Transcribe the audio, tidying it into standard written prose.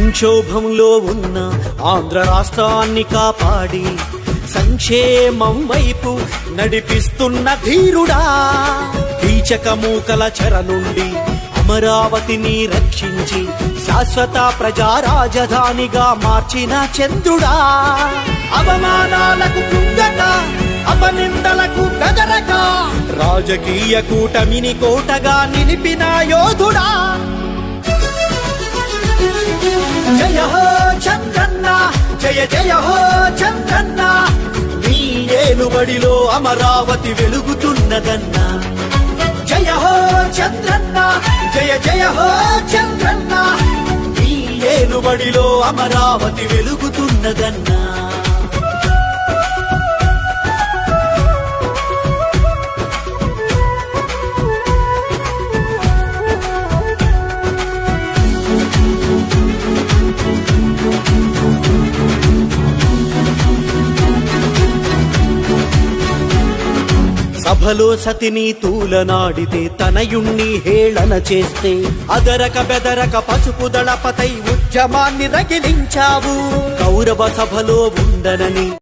సంక్షోభంలో ఉన్న ఆంధ్ర రాష్ట్రాన్ని కాపాడి సంక్షేమం వైపు నడిపిస్తున్న ధీరుడా, కీచక మూకల చెర నుండి అమరావతిని రక్షించి శాశ్వత ప్రజా రాజధానిగా మార్చిన చంద్రుడా, అవమానాలకు కృంగక అపనిందలకు బెదరక రాజకీయ కూటమిని కోటగా నిలిపిన యోధుడా. జయ హో చంద్రన్న, జయ జయ హో చంద్రన్న, నీ ఏలుబడిలో అమరావతి వెలుగుతున్నదన్నా. జయ హో చంద్రన్న, జయ జయ హో చంద్రన్న, నీ ఏలుబడిలో అమరావతి వెలుగుతున్నదన్నా. సభలో సతిని తూలనాడితే తనయుణ్ణి హేళన చేస్తే అదరక బెదరక పసుపు దళపతై ఉద్యమాన్ని రగిలించావు. కౌరవ సభలో ఉండనని